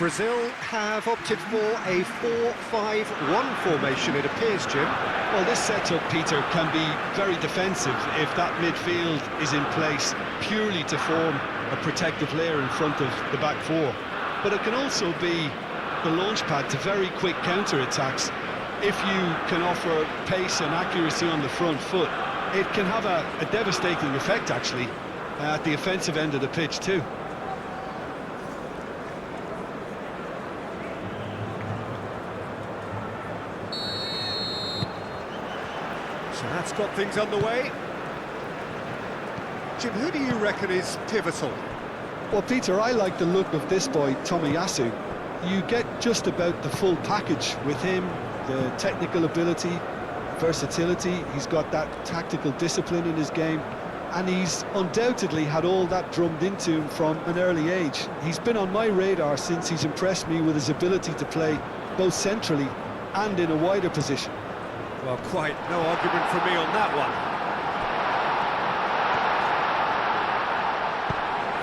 Brazil have opted for a 4-5-1 formation, it appears, Jim. Well, this setup, Peter, can be very defensive if that midfield is in place purely to form a protective layer in front of the back four. But it can also be the launch pad to very quick counter-attacks. If you can offer pace and accuracy on the front foot, it can have a devastating effect, actually, at the offensive end of the pitch, too. So that's got things underway. Jim, who do you reckon is pivotal? Well, Peter, I like the look of this boy, Tomiyasu. You get just about the full package with him, the technical ability, versatility, he's got that tactical discipline in his game, and he's undoubtedly had all that drummed into him from an early age. He's been on my radar since he's impressed me with his ability to play both centrally and in a wider position. Well, quite no argument from me on that one.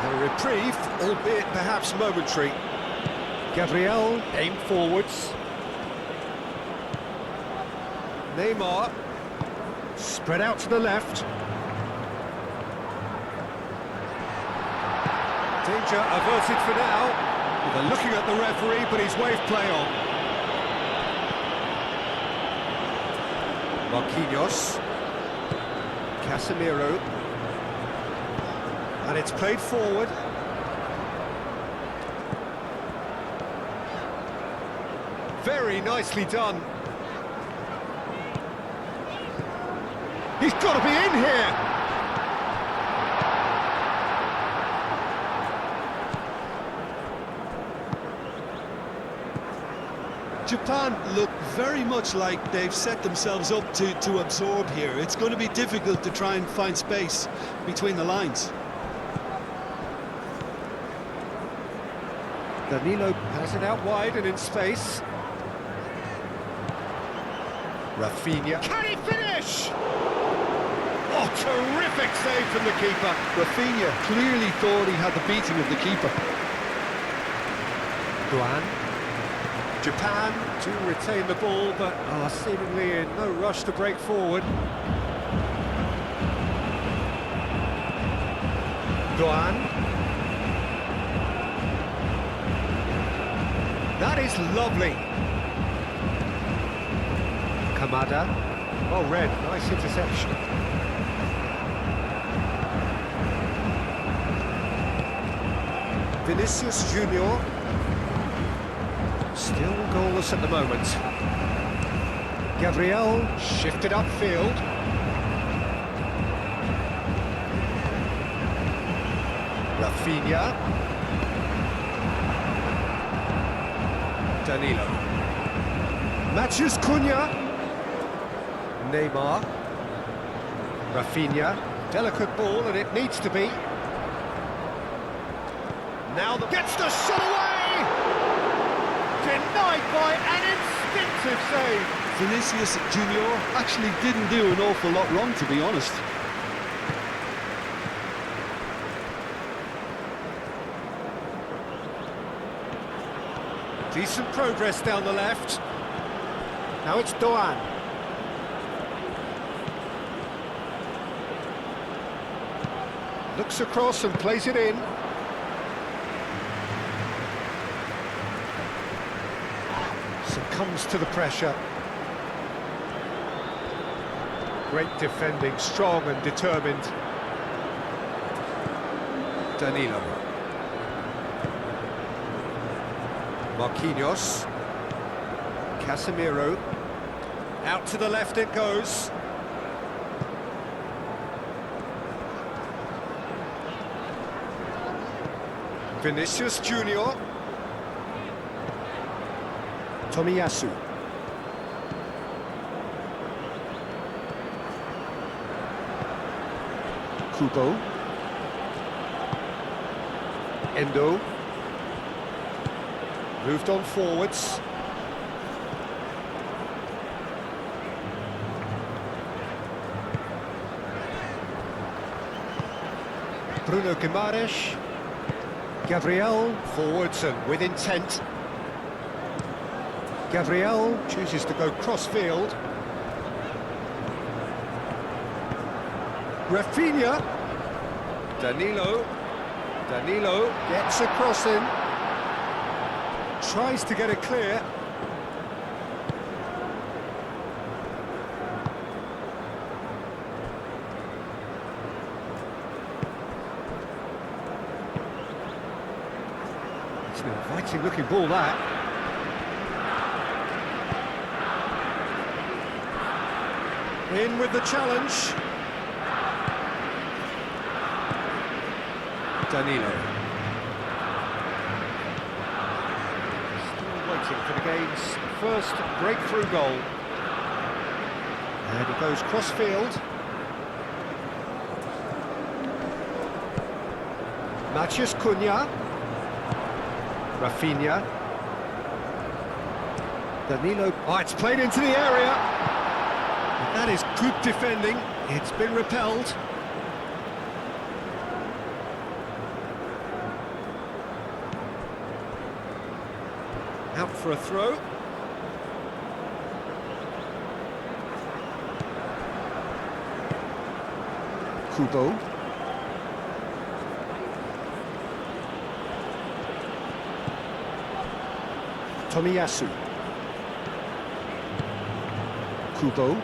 A reprieve, albeit perhaps momentary. Gabriel aimed forwards. Neymar spread out to the left. Danger averted for now. They're looking at the referee, but he's waved play on. Marquinhos, Casemiro, and it's played forward. Very nicely done. He's got to be in here! Japan look very much like they've set themselves up to absorb here. It's going to be difficult to try and find space between the lines. Danilo has it out wide and in space. Rafinha. Can he finish? Oh, terrific save from the keeper. Rafinha clearly thought he had the beating of the keeper. Duan. Japan to retain the ball, but are seemingly in no rush to break forward. Duan. That is lovely. Kamada. Well read, nice interception. Vinicius Junior. Still goalless at the moment. Gabriel shifted upfield. Rafinha. Danilo. Matthews Cunha. Neymar. Rafinha. Delicate ball, and it needs to be. Now gets the shot away! Denied by an instinctive save. Vinicius Junior actually didn't do an awful lot wrong, to be honest. Decent progress down the left. Now it's Doan. Looks across and plays it in. Succumbs to the pressure. Great defending, strong and determined. Danilo. Marquinhos. Casemiro. Out to the left it goes. Vinicius Junior. Tomiyasu. Kubo. Endo. Moved on forwards. Bruno Guimaraes. Gabriel forwards and with intent. Gabriel chooses to go cross-field. Rafinha. Danilo gets a cross in. Tries to get it clear. It's an inviting looking ball, that. In with the challenge. Danilo. Still waiting for the game's first breakthrough goal. And he goes cross-field. Matheus Cunha. Rafinha. Danilo. Oh, it's played into the area. And that is good defending. It's been repelled. Out for a throw. Kubo. Tomiyasu. Kubo.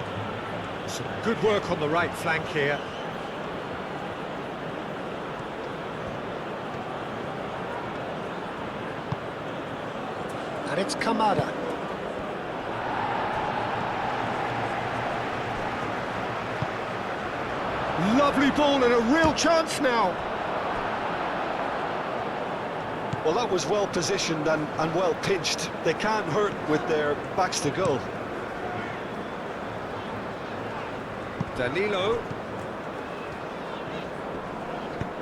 Some good work on the right flank here. And it's Kamada. Lovely ball and a real chance now. Well, that was well positioned and well pitched. They can't hurt with their backs to goal. Danilo.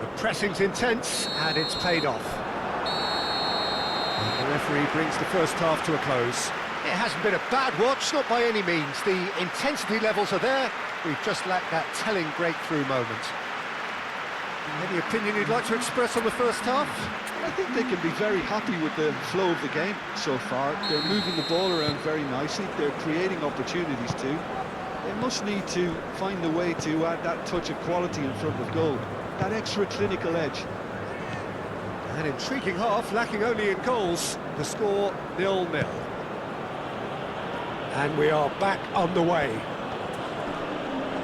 The pressing's intense and it's paid off. The referee brings the first half to a close. It hasn't been a bad watch, not by any means. The intensity levels are there. We've just lacked that telling breakthrough moment. Any opinion you'd like to express on the first half? I think they can be very happy with the flow of the game so far. They're moving the ball around very nicely. They're creating opportunities too. They must need to find a way to add that touch of quality in front of goal. That extra clinical edge. An intriguing half, lacking only in goals. The score 0-0. And we are back on the way.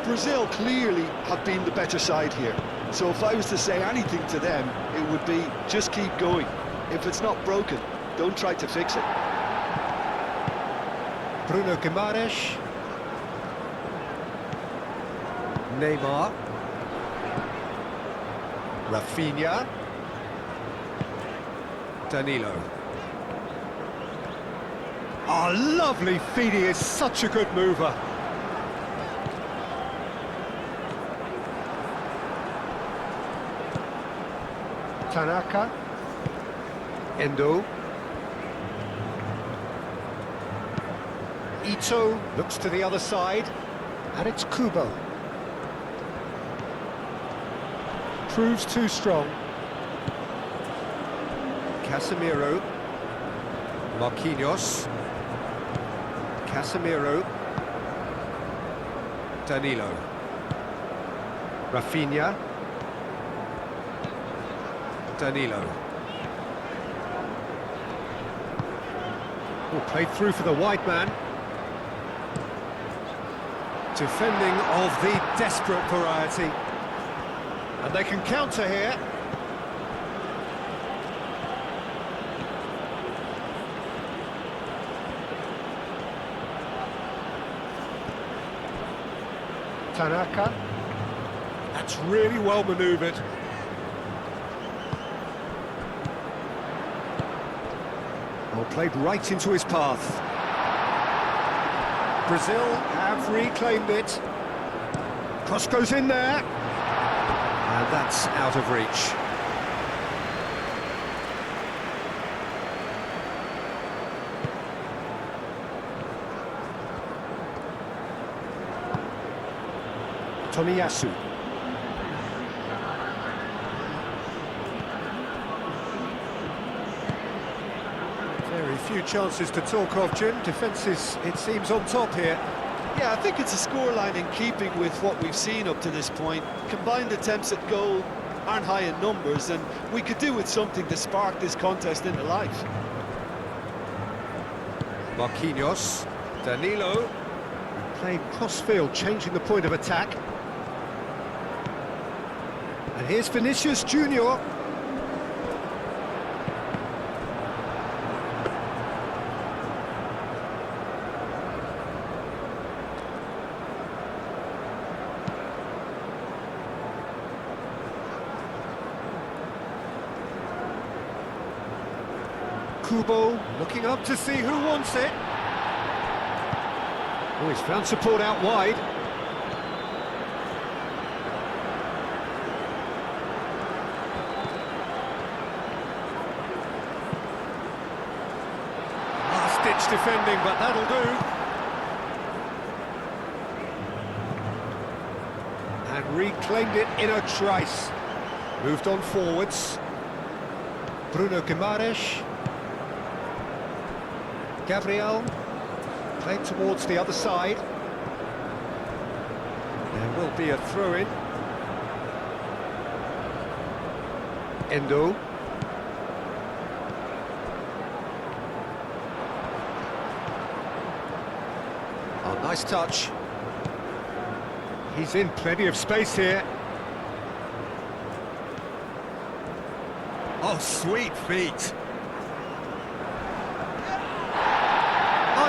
Brazil clearly have been the better side here. So if I was to say anything to them, it would be just keep going. If it's not broken, don't try to fix it. Bruno Guimaraes. Neymar. Rafinha. Danilo. Oh, lovely feed. He is such a good mover. Tanaka. Endo. Ito looks to the other side. And it's Kubo. Proves too strong. Casemiro. Marquinhos. Casemiro. Danilo. Rafinha. Danilo. Oh, played through for the wide man. Defending of the desperate variety. And they can counter here. Tanaka. That's really well manoeuvred. Well, played right into his path. Brazil have reclaimed it. Cross goes in there. And that's out of reach. Tomiyasu. Very few chances to talk of, Jim. Defence is, it seems, on top here. Yeah, I think it's a scoreline in keeping with what we've seen up to this point. Combined attempts at goal aren't high in numbers, and we could do with something to spark this contest into life. Marquinhos, Danilo, playing cross-field, changing the point of attack. And here's Vinicius Junior. Kubo looking up to see who wants it. Oh, he's found support out wide. Last-ditch defending, but that'll do. And reclaimed it in a trice. Moved on forwards. Bruno Guimaraes. Gabriel, played towards the other side. There will be a throw-in. Endo. Oh, nice touch. He's in plenty of space here. Oh, sweet feet.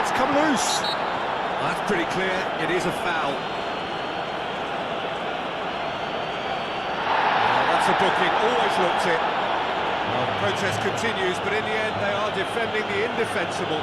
It's come loose. That's pretty clear. It is a foul. Oh, that's a booking. Always looked it. Well, the protest continues, but in the end, they are defending the indefensible.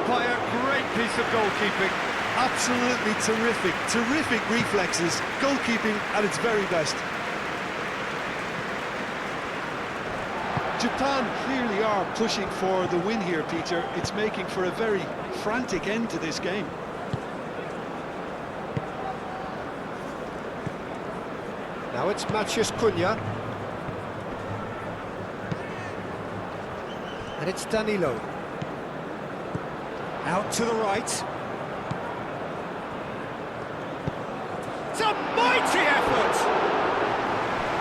By a great piece of goalkeeping. Absolutely terrific reflexes, goalkeeping at its very best. Japan clearly are pushing for the win here, Peter. It's making for a very frantic end to this game. Now it's Matheus Cunha. And it's Danilo. Out to the right. It's a mighty effort!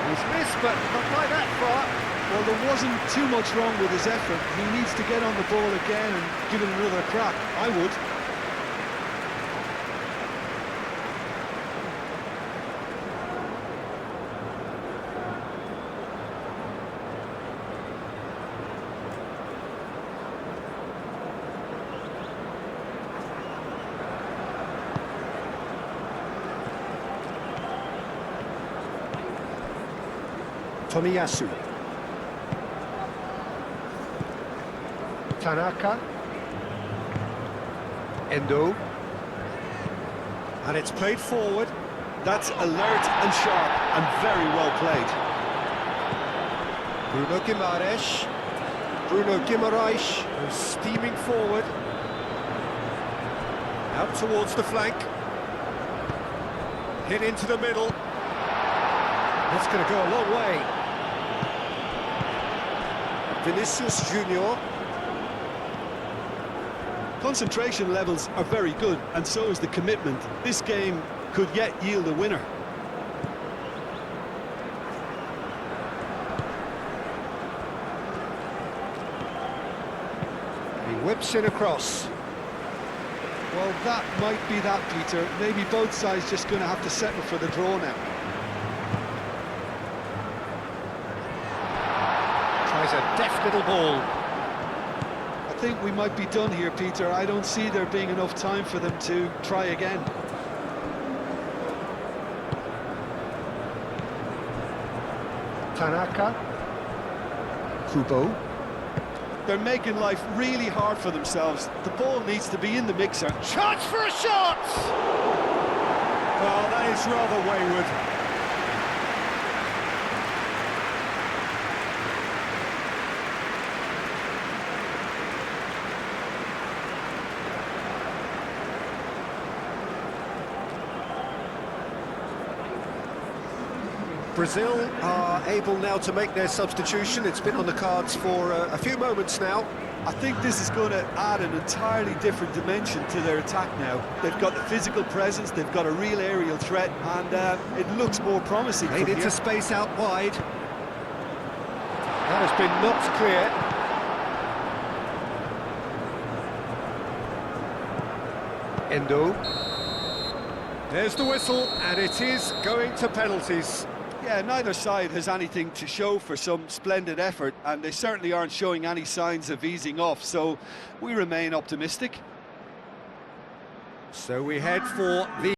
He's missed, but not by that far. Well, there wasn't too much wrong with his effort. He needs to get on the ball again and give it another crack. I would. Tomiyasu. Tanaka. Endo. And it's played forward. That's alert and sharp and very well played. Bruno Guimaraes. Bruno Guimaraes is steaming forward. Out towards the flank. Hit into the middle. That's going to go a long way. Vinicius Junior. Concentration levels are very good, and so is the commitment. This game could yet yield a winner. He whips in across. Well, that might be that, Peter. Maybe both sides just going to have to settle for the draw now. Tries a deft little ball. I think we might be done here, Peter. I don't see there being enough time for them to try again. Tanaka. Kubo. They're making life really hard for themselves. The ball needs to be in the mixer. Chance for a shot! is rather wayward. Brazil are able now to make their substitution. It's been on the cards for a few moments now. I think this is going to add an entirely different dimension to their attack now. They've got the physical presence, they've got a real aerial threat, and it looks more promising. Made into space out wide. That has been knocked clear. Endo. There's the whistle, and it is going to penalties. Yeah, neither side has anything to show for some splendid effort, and they certainly aren't showing any signs of easing off, so we remain optimistic. So we head for the